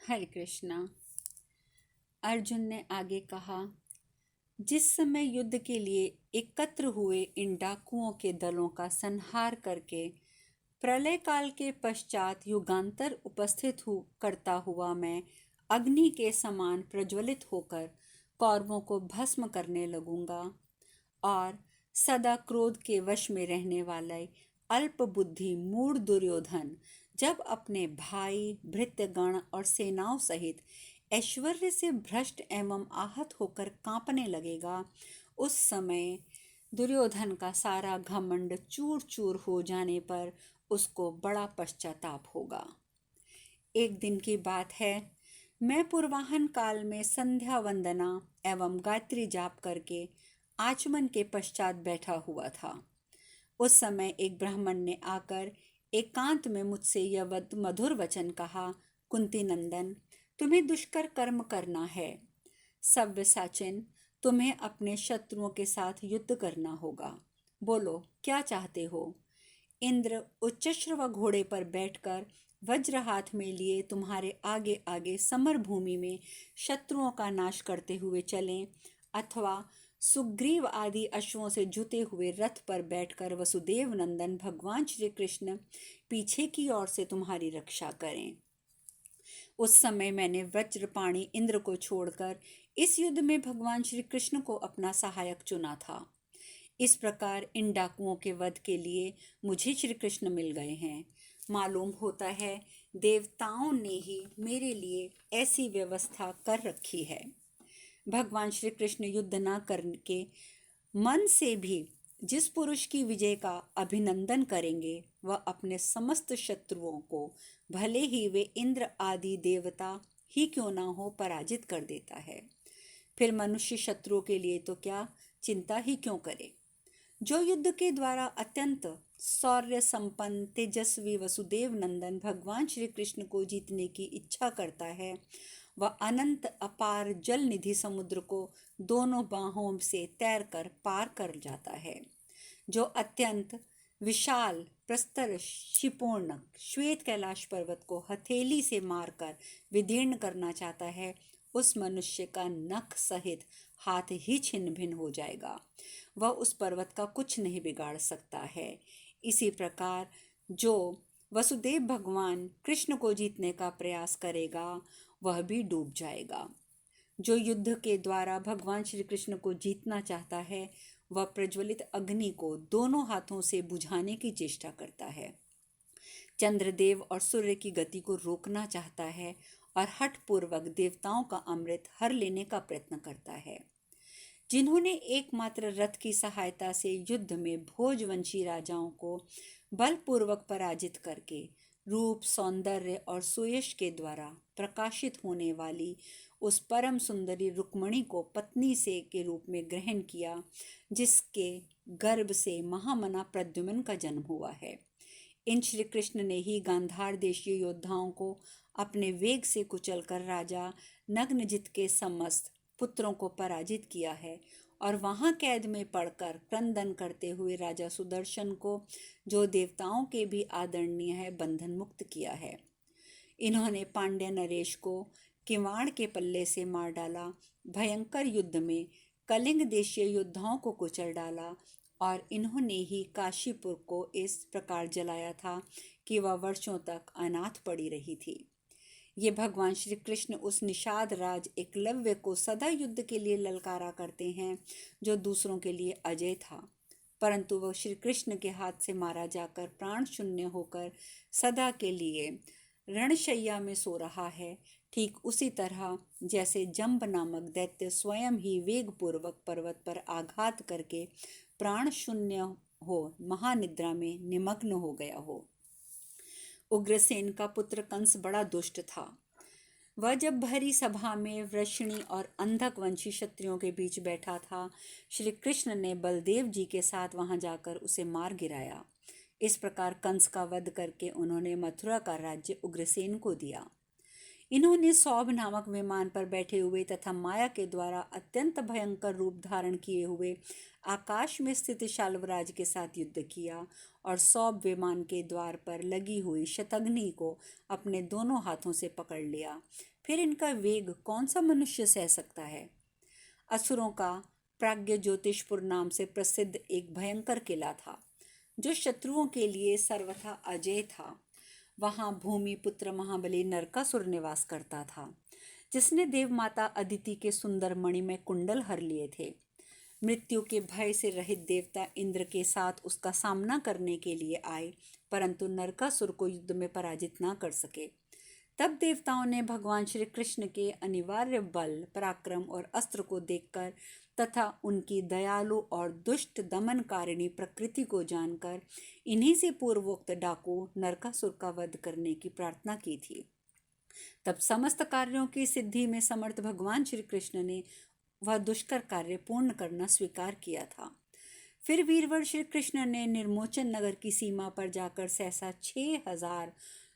हरे कृष्णा। अर्जुन ने आगे कहा, जिस समय युद्ध के लिए एकत्र हुए इन डाकुओं के दलों का संहार करके प्रलय काल के पश्चात युगांतर उपस्थित करता हुआ मैं अग्नि के समान प्रज्वलित होकर कौरवों को भस्म करने लगूंगा और सदा क्रोध के वश में रहने वाले अल्प बुद्धि मूढ़ दुर्योधन जब अपने भाई भृत्यगण और सेनाओं सहित ऐश्वर्य से भ्रष्ट एवं आहत होकर कांपने लगेगा, उस समय दुर्योधन का सारा घमंड चूर चूर हो जाने पर उसको बड़ा पश्चाताप होगा। एक दिन की बात है, मैं पूर्वाहन काल में संध्या वंदना एवं गायत्री जाप करके आचमन के पश्चात बैठा हुआ था। उस समय एक ब्राह्मण ने आकर एकांत में मुझसे यह मधुर वचन कहा, कुंती नंदन, तुम्हें दुष्कर कर्म करना है। सव्यसाचिन, तुम्हें अपने शत्रुओं के साथ युद्ध करना होगा। बोलो, क्या चाहते हो? इंद्र उच्चश्रव घोड़े पर बैठकर वज्र हाथ में लिए तुम्हारे आगे आगे समर भूमि में शत्रुओं का नाश करते हुए चलें, अथवा सुग्रीव आदि अश्वों से जुते हुए रथ पर बैठकर वसुदेव नंदन भगवान श्री कृष्ण पीछे की ओर से तुम्हारी रक्षा करें। उस समय मैंने वज्रपाणी इंद्र को छोड़कर इस युद्ध में भगवान श्री कृष्ण को अपना सहायक चुना था। इस प्रकार इन डाकुओं के वध के लिए मुझे श्री कृष्ण मिल गए हैं। मालूम होता है देवताओं ने ही मेरे लिए ऐसी व्यवस्था कर रखी है। भगवान श्री कृष्ण युद्ध न करके मन से भी जिस पुरुष की विजय का अभिनंदन करेंगे, वह अपने समस्त शत्रुओं को, भले ही वे इंद्र आदि देवता ही क्यों ना हो, पराजित कर देता है। फिर मनुष्य शत्रुओं के लिए तो क्या चिंता ही क्यों करे। जो युद्ध के द्वारा अत्यंत शौर्य संपन्न तेजस्वी वसुदेव नंदन भगवान श्री कृष्ण को जीतने की इच्छा करता है, वह अनंत अपार जल निधि समुद्र को दोनों बाहों से तैरकर पार कर जाता है। जो अत्यंत विशाल प्रस्तर शिपूर्ण श्वेत कैलाश पर्वत को हथेली से मारकर विदीर्ण करना चाहता है, उस मनुष्य का नख सहित हाथ ही छिन्न भिन्न हो जाएगा। वह उस पर्वत का कुछ नहीं बिगाड़ सकता है। इसी प्रकार जो वसुदेव भगवान कृष्ण को जीतने का प्रयास करेगा, वह भी डूब जाएगा। जो युद्ध के द्वारा भगवान श्री कृष्ण को जीतना चाहता है, वह प्रज्वलित अग्नि को दोनों हाथों से बुझाने की चेष्टा करता है। चंद्रदेव और सूर्य की गति को रोकना चाहता है और हठपूर्वक देवताओं का अमृत हर लेने का प्रयत्न करता है। जिन्होंने एकमात्र रथ की सहायता से युद्ध में भोजवंशी राजाओं को बलपूर्वक पराजित करके रूप, सौंदर्य और सुयश के द्वारा प्रकाशित होने वाली उस परम सुंदरी रुक्मणी को पत्नी से के रूप में ग्रहण किया, जिसके गर्भ से महामना प्रद्युम्न का जन्म हुआ है। इन श्री कृष्ण ने ही गांधार देशीय योद्धाओं को अपने वेग से कुचलकर राजा नग्नजित के समस्त पुत्रों को पराजित किया है और वहां कैद में पड़कर क्रंदन करते हुए राजा सुदर्शन को, जो देवताओं के भी आदरणीय है, बंधन मुक्त किया है। इन्होंने पांड्य नरेश को किवाड़ के पल्ले से मार डाला, भयंकर युद्ध में कलिंग देशीय योद्धाओं को कुचल डाला और इन्होंने ही काशीपुर को इस प्रकार जलाया था कि वह वर्षों तक अनाथ पड़ी रही थी। ये भगवान श्री कृष्ण उस निषाद राज एकलव्य को सदा युद्ध के लिए ललकारा करते हैं, जो दूसरों के लिए अजय था, परंतु वह श्री कृष्ण के हाथ से मारा जाकर प्राण शून्य होकर सदा के लिए रणशैया में सो रहा है। ठीक उसी तरह जैसे जंब नामक दैत्य स्वयं ही वेगपूर्वक पर्वत पर आघात करके प्राण शून्य हो महानिद्रा में निमग्न हो गया हो। उग्रसेन का पुत्र कंस बड़ा दुष्ट था। वह जब भरी सभा में वृषणी और अंधक वंशी क्षत्रियों के बीच बैठा था, श्री कृष्ण ने बलदेव जी के साथ वहां जाकर उसे मार गिराया। इस प्रकार कंस का वध करके उन्होंने मथुरा का राज्य उग्रसेन को दिया। इन्होंने सौभ नामक विमान पर बैठे हुए तथा माया के द्वारा अत्यंत भयंकर रूप धारण किए हुए आकाश में स्थित शाल्वराज के साथ युद्ध किया और सौभ विमान के द्वार पर लगी हुई शतघ्नि को अपने दोनों हाथों से पकड़ लिया। फिर इनका वेग कौन सा मनुष्य सह सकता है। असुरों का प्राज्ञ ज्योतिषपुर नाम से प्रसिद्ध एक भयंकर किला था जो शत्रुओं के लिए सर्वथा अजय था। वहां भूमि पुत्र महाबली नरकासुर निवास करता था, जिसने देव माता अदिति के सुंदर मणिमय कुंडल हर लिए थे। मृत्यु के भय से रहित देवता इंद्र के साथ उसका सामना करने के लिए आए, परंतु नरकासुर को युद्ध में पराजित ना कर सके। तब देवताओं ने भगवान श्री कृष्ण के अनिवार्य बल, पराक्रम और अस्त्र को देखकर तथा उनकी दयालु और दुष्ट दमनकारिणी प्रकृति को जानकर इन्हीं से पूर्वोक्त डाकू नरकासुर का वध करने की प्रार्थना की थी। तब समस्त कार्यों की सिद्धि में समर्थ भगवान श्री कृष्ण ने वह दुष्कर कार्य पूर्ण करना स्वीकार किया था। फिर वीरवर श्री कृष्ण ने निर्मोचन नगर की सीमा पर जाकर सहसा 6000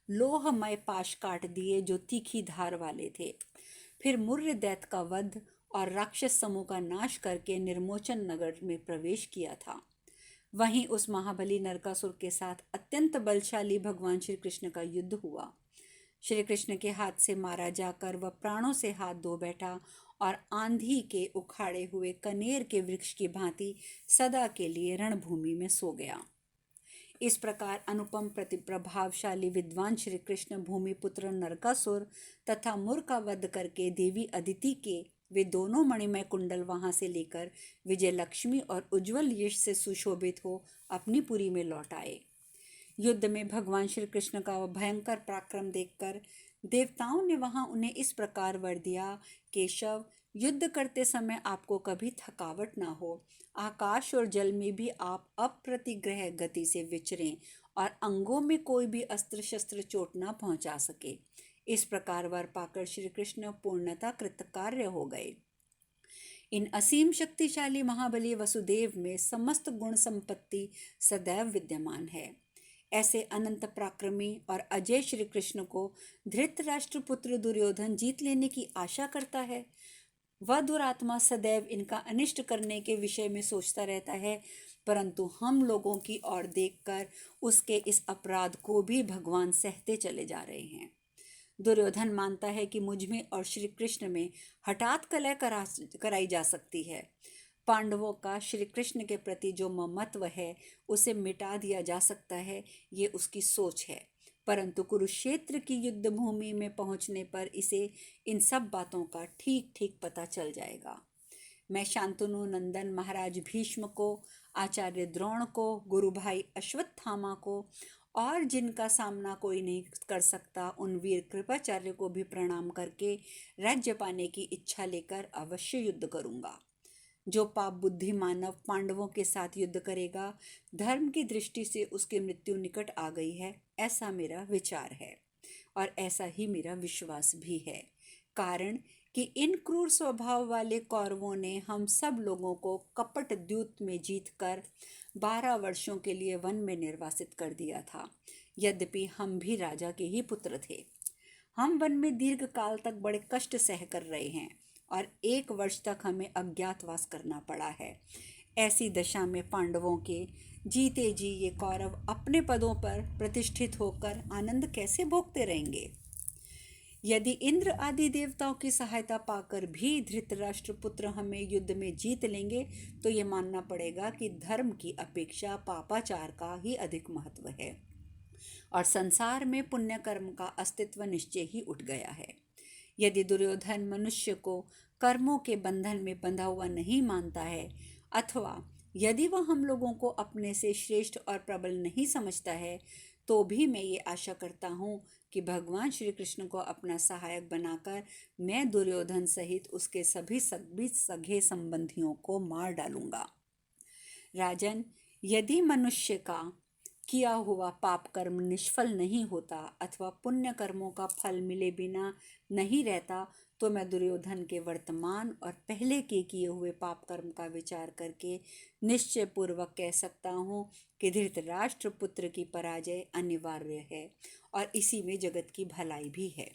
लोहमय पाश काट दिए जो तीखी धार वाले थे। फिर मुर्य दैत्य का वध और राक्षस समूह का नाश करके निर्मोचन नगर में प्रवेश किया था। वहीं उस महाबली नरकासुर के साथ अत्यंत बलशाली भगवान श्री कृष्ण का युद्ध हुआ। श्री कृष्ण के हाथ से मारा जाकर वह प्राणों से हाथ धो बैठा और आंधी के उखाड़े हुए कनेर के वृक्ष की भांति सदा के लिए रणभूमि में सो गया। इस प्रकार अनुपम प्रभावशाली विद्वान श्री कृष्ण भूमिपुत्र नरकासुर तथा मुर का वध करके देवी अदिति के वे दोनों मणिमय कुंडल वहां से लेकर विजय लक्ष्मी और उज्जवल यश से सुशोभित हो अपनी पुरी में लौट आए। युद्ध में भगवान श्री कृष्ण का वह भयंकर पराक्रम देखकर देवताओं ने वहां उन्हें इस प्रकार वर दिया, केशव, युद्ध करते समय आपको कभी थकावट ना हो, आकाश और जल में भी आप अप्रतिग्रह गति से विचरें और अंगों में कोई भी अस्त्र शस्त्र चोट ना पहुंचा सके। इस प्रकार वर पाकर श्री कृष्ण पूर्णता कृतकार्य हो गए। इन असीम शक्तिशाली महाबली वसुदेव में समस्त गुण संपत्ति सदैव विद्यमान है। ऐसे अनंत पराक्रमी और अजय श्री कृष्ण को धृतराष्ट्र पुत्र दुर्योधन जीत लेने की आशा करता है। वह दुरात्मा सदैव इनका अनिष्ट करने के विषय में सोचता रहता है, परंतु हम लोगों की ओर देखकर उसके इस अपराध को भी भगवान सहते चले जा रहे हैं। दुर्योधन मानता है कि मुझ में और श्री कृष्ण में हठात कलह कराई जा सकती है। पांडवों का श्री कृष्ण के प्रति जो ममत्व है उसे मिटा दिया जा सकता है, ये उसकी सोच है, परंतु कुरुक्षेत्र की युद्ध भूमि में पहुंचने पर इसे इन सब बातों का ठीक ठीक पता चल जाएगा। मैं शांतनु नंदन महाराज भीष्म को, आचार्य द्रोण को, गुरु भाई अश्वत्थामा को और जिनका सामना कोई नहीं कर सकता उन वीर कृपाचार्य को भी प्रणाम करके राज्य पाने की इच्छा लेकर अवश्य युद्ध करूंगा। जो पाप बुद्धि मानव पांडवों के साथ युद्ध करेगा, धर्म की दृष्टि से उसकी मृत्यु निकट आ गई है, ऐसा मेरा विचार है और ऐसा ही मेरा विश्वास भी है। कारण कि इन क्रूर स्वभाव वाले कौरवों ने हम सब लोगों को कपट द्यूत में जीतकर 12 वर्षों के लिए वन में निर्वासित कर दिया था। यद्यपि हम भी राजा के ही पुत्र थे। हम वन में दीर्घ काल तक बड़े कष्ट सह कर रहे हैं और 1 वर्ष तक हमें अज्ञातवास करना पड़ा है। ऐसी दशा में पांडवों के जीते जी ये कौरव अपने पदों पर प्रतिष्ठित होकर आनंद कैसे भोगते रहेंगे। यदि इंद्र आदि देवताओं की सहायता पाकर भी धृतराष्ट्र पुत्र हमें युद्ध में जीत लेंगे तो ये मानना पड़ेगा कि धर्म की अपेक्षा पापाचार का ही अधिक महत्व है और संसार में पुण्य कर्म का अस्तित्व निश्चय ही उठ गया है। यदि दुर्योधन मनुष्य को कर्मों के बंधन में बंधा हुआ नहीं मानता है अथवा यदि वह हम लोगों को अपने से श्रेष्ठ और प्रबल नहीं समझता है, तो भी मैं ये आशा करता हूँ कि भगवान श्री कृष्ण को अपना सहायक बनाकर मैं दुर्योधन सहित उसके सभी सगे संबंधियों को मार डालूंगा। राजन, यदि मनुष्य का किया हुआ पाप कर्म निष्फल नहीं होता अथवा पुण्य कर्मों का फल मिले बिना नहीं रहता, तो मैं दुर्योधन के वर्तमान और पहले के किए हुए पाप कर्म का विचार करके निश्चय पूर्वक कह सकता हूँ कि धृतराष्ट्र पुत्र की पराजय अनिवार्य है और इसी में जगत की भलाई भी है।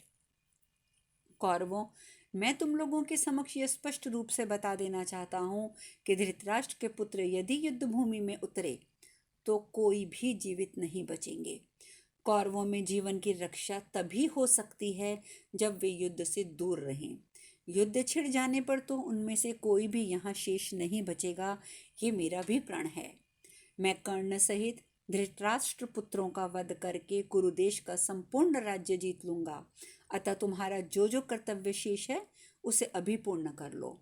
कौरवों, मैं तुम लोगों के समक्ष यह स्पष्ट रूप से बता देना चाहता हूँ कि धृतराष्ट्र के पुत्र यदि युद्ध भूमि में उतरे तो कोई भी जीवित नहीं बचेंगे। कौरवों में जीवन की रक्षा तभी हो सकती है जब वे युद्ध से दूर रहें। युद्ध छिड़ जाने पर तो उनमें से कोई भी यहाँ शेष नहीं बचेगा, ये मेरा भी प्रण है। मैं कर्ण सहित धृतराष्ट्र पुत्रों का वध करके कुरुदेश का संपूर्ण राज्य जीत लूंगा। अतः तुम्हारा जो जो कर्तव्य शेष है उसे अभी पूर्ण कर लो।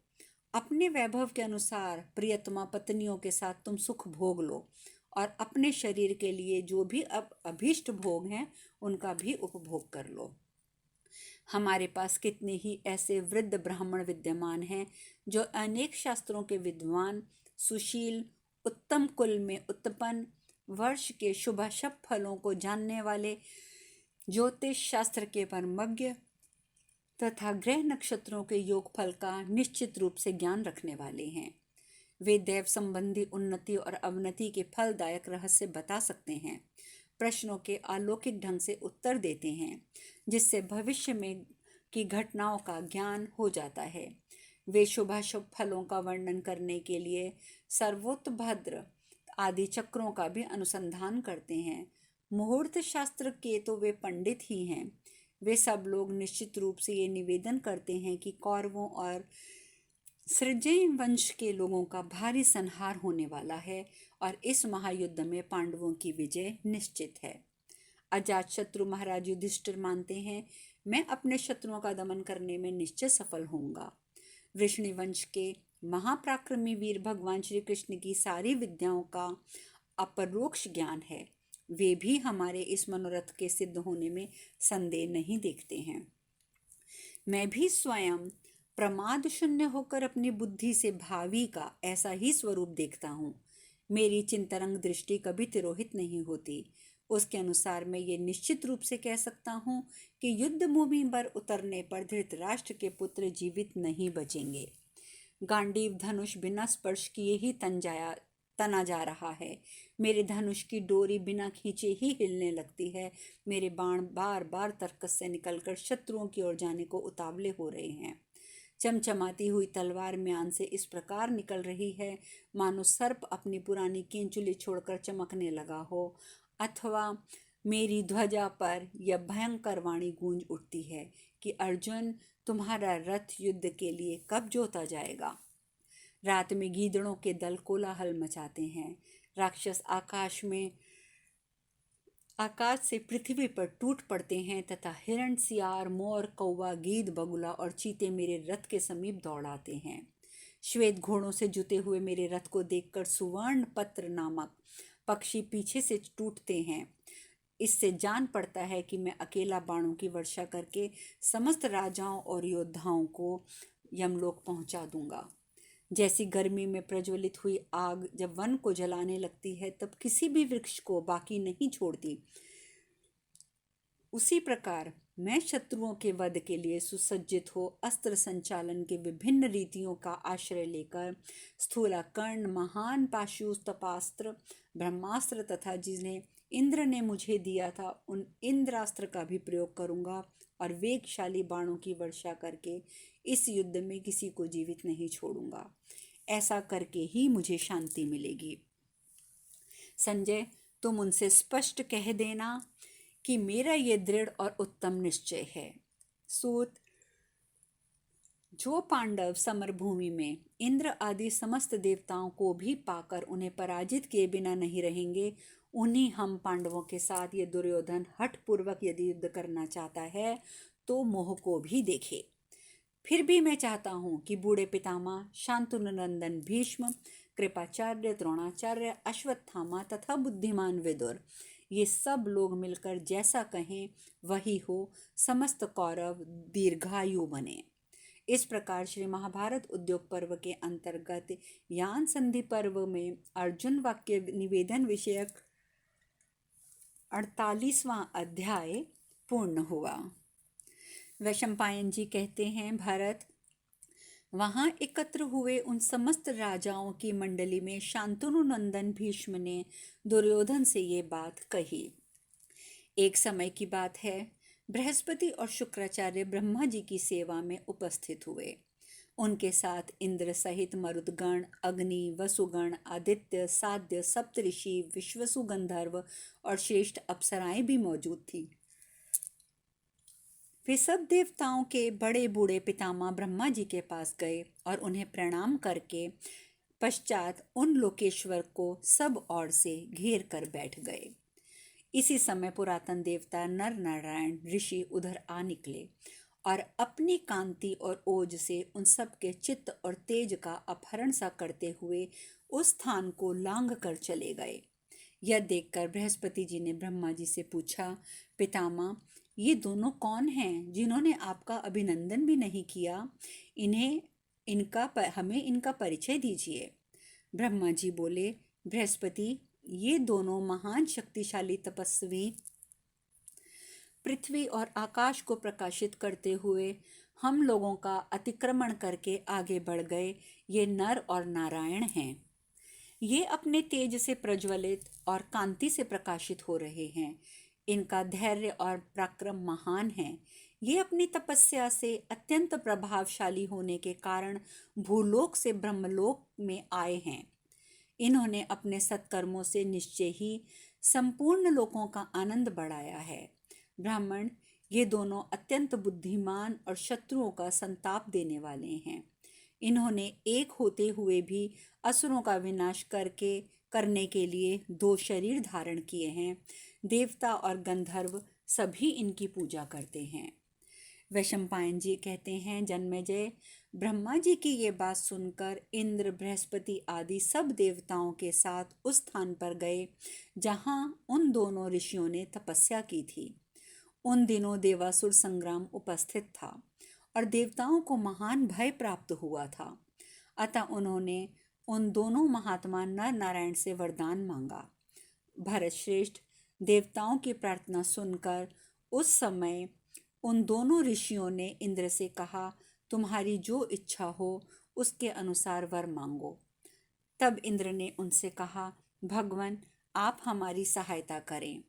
अपने वैभव के अनुसार प्रियतमा पत्नियों के साथ तुम सुख भोग लो और अपने शरीर के लिए जो भी अब अभीष्ट भोग हैं उनका भी उपभोग कर लो। हमारे पास कितने ही ऐसे वृद्ध ब्राह्मण विद्यमान हैं जो अनेक शास्त्रों के विद्वान, सुशील, उत्तम कुल में उत्पन्न, वर्ष के शुभाशुभ फलों को जानने वाले, ज्योतिष शास्त्र के परमज्ञ तथा ग्रह नक्षत्रों के योगफल का निश्चित रूप से ज्ञान रखने वाले हैं। वे दैव संबंधी उन्नति और अवनति के फलदायक रहस्य बता सकते हैं, प्रश्नों के अलौकिक ढंग से उत्तर देते हैं, जिससे भविष्य में की घटनाओं का ज्ञान हो जाता है। वे शुभाशुभ फलों का वर्णन करने के लिए सर्वोत्तभद्र आदि चक्रों का भी अनुसंधान करते हैं। मुहूर्त शास्त्र के तो वे पंडित ही हैं। वे सब लोग निश्चित रूप से ये निवेदन करते हैं कि कौरवों और सृजय वंश के लोगों का भारी संहार होने वाला है और इस महायुद्ध में पांडवों की विजय निश्चित है। अजातशत्रु महाराज युधिष्ठिर मानते हैं, मैं अपने शत्रुओं का दमन करने में निश्चय सफल होऊंगा। वृष्णिवंश के महापराक्रमी वीर भगवान श्री कृष्ण की सारी विद्याओं का अपरोक्ष ज्ञान है। वे भी हमारे इस मनोरथ के सिद्ध होने में संदेह नहीं देखते हैं। मैं भी स्वयं प्रमाद शून्य होकर अपनी बुद्धि से भावी का ऐसा ही स्वरूप देखता हूँ। मेरी चिंतरंग दृष्टि कभी तिरोहित नहीं होती। उसके अनुसार मैं ये निश्चित रूप से कह सकता हूँ कि युद्ध भूमि पर उतरने पर धृतराष्ट्र के पुत्र जीवित नहीं बचेंगे। गांडीव धनुष बिना स्पर्श किए ही तना जा रहा है। मेरे धनुष की डोरी बिना खींचे ही हिलने लगती है। मेरे बाण बार बार तर्कस से निकलकर शत्रुओं की ओर जाने को उतावले हो रहे हैं। चमचमाती हुई तलवार म्यान से इस प्रकार निकल रही है मानो सर्प अपनी पुरानी केंचुली छोड़कर चमकने लगा हो, अथवा मेरी ध्वजा पर यह भयंकर वाणी गूंज उठती है कि अर्जुन, तुम्हारा रथ युद्ध के लिए कब जोता जाएगा। रात में गीदड़ों के दल कोलाहल मचाते हैं। राक्षस आकाश से पृथ्वी पर टूट पड़ते हैं तथा हिरण, सियार, मोर, कौवा, गीद, बगुला और चीते मेरे रथ के समीप दौड़ आते हैं। श्वेत घोड़ों से जुते हुए मेरे रथ को देखकर सुवर्ण पत्र नामक पक्षी पीछे से टूटते हैं। इससे जान पड़ता है कि मैं अकेला बाणों की वर्षा करके समस्त राजाओं और योद्धाओं को यमलोक पहुंचा दूंगा। जैसी गर्मी में प्रज्वलित हुई आग जब वन को जलाने लगती है तब किसी भी वृक्ष को बाकी नहीं छोड़ती, उसी प्रकार मैं शत्रुओं के वध के लिए सुसज्जित हो अस्त्र संचालन के विभिन्न रीतियों का आश्रय लेकर स्थूलाकर्ण, महान पाशु, तपास्त्र, ब्रह्मास्त्र तथा जिन्हें इंद्र ने मुझे दिया था उन इंद्रास्त्र का भी प्रयोग करूंगा और वेगशाली बाणों की वर्षा करके इस युद्ध में किसी को जीवित नहीं छोड़ूंगा। ऐसा करके ही मुझे शांति मिलेगी। संजय, तुम उनसे स्पष्ट कह देना कि मेरा ये दृढ़ और उत्तम निश्चय है। सूत, जो पांडव समर भूमि में इंद्र आदि समस्त देवताओं को भी पाकर उन्हें पराजित किए बिना नहीं रहेंगे, उन्हीं हम पांडवों के साथ ये दुर्योधन हठपूर्वक यदि युद्ध करना चाहता है तो मोह को भी देखे। फिर भी मैं चाहता हूँ कि बूढ़े पितामह, शांतनु नंदन भीष्म, कृपाचार्य, द्रोणाचार्य, अश्वत्थामा तथा बुद्धिमान विदुर, ये सब लोग मिलकर जैसा कहें वही हो, समस्त कौरव दीर्घायु बने। इस प्रकार श्री महाभारत उद्योग पर्व के अंतर्गत यान संधि पर्व में अर्जुन वाक्य निवेदन विषयक 48वां अध्याय पूर्ण हुआ। वैशंपायन जी कहते हैं, भारत, वहां एकत्र हुए उन समस्त राजाओं की मंडली में शांतनु नंदन भीष्म ने दुर्योधन से ये बात कही। एक समय की बात है, बृहस्पति और शुक्राचार्य ब्रह्मा जी की सेवा में उपस्थित हुए। उनके साथ इंद्र सहित मरुदगण, अग्नि, वसुगण, आदित्य, साध्य, सप्तऋषि, विश्वसु गंधर्व और श्रेष्ठ अप्सराएं भी मौजूद थी। वे सब देवताओं के बड़े बूढ़े पितामह ब्रह्मा जी के पास गए और उन्हें प्रणाम करके पश्चात उन लोकेश्वर को सब ओर से घेर कर बैठ गए। इसी समय पुरातन देवता नर नारायण ऋषि उधर आ निकले और अपनी कांति और ओज से उन सब के चित्त और तेज का अपहरण सा करते हुए उस स्थान को लांघ कर चले गए। यह देखकर बृहस्पति जी ने ब्रह्मा जी से पूछा, पितामह, ये दोनों कौन हैं जिन्होंने आपका अभिनंदन भी नहीं किया? हमें इनका परिचय दीजिए। ब्रह्मा जी बोले, बृहस्पति, ये दोनों महान शक्तिशाली तपस्वी पृथ्वी और आकाश को प्रकाशित करते हुए हम लोगों का अतिक्रमण करके आगे बढ़ गए ये नर और नारायण हैं। ये अपने तेज से प्रज्वलित और कांति से प्रकाशित हो रहे हैं। इनका धैर्य और पराक्रम महान है। ये अपनी तपस्या से अत्यंत प्रभावशाली होने के कारण भूलोक से ब्रह्मलोक में आए हैं। इन्होंने अपने सत्कर्मों से निश्चय ही संपूर्ण लोकों का आनंद बढ़ाया है। ब्राह्मण, ये दोनों अत्यंत बुद्धिमान और शत्रुओं का संताप देने वाले हैं। इन्होंने एक होते हुए भी असुरों का विनाश करने के लिए 2 शरीर धारण किए हैं। देवता और गंधर्व सभी इनकी पूजा करते हैं। वैशंपायन जी कहते हैं, जन्मेजय, ब्रह्मा जी की ये बात सुनकर इंद्र, बृहस्पति आदि सब देवताओं के साथ उस स्थान पर गए जहाँ उन दोनों ऋषियों ने तपस्या की थी। उन दिनों देवासुर संग्राम उपस्थित था और देवताओं को महान भय प्राप्त हुआ था। अतः उन्होंने उन दोनों महात्मा नर नारायण से वरदान मांगा। भरत श्रेष्ठ, देवताओं की प्रार्थना सुनकर उस समय उन दोनों ऋषियों ने इंद्र से कहा, तुम्हारी जो इच्छा हो उसके अनुसार वर मांगो। तब इंद्र ने उनसे कहा, भगवान, आप हमारी सहायता करें।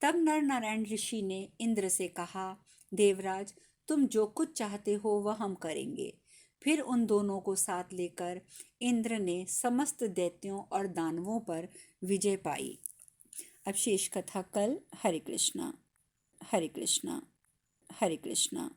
तब नर नारायण ऋषि ने इंद्र से कहा, देवराज, तुम जो कुछ चाहते हो वह हम करेंगे। फिर उन दोनों को साथ लेकर इंद्र ने समस्त दैत्यों और दानवों पर विजय पाई। अब शेष कथा कल। हरे कृष्णा, हरे कृष्णा, हरे कृष्णा।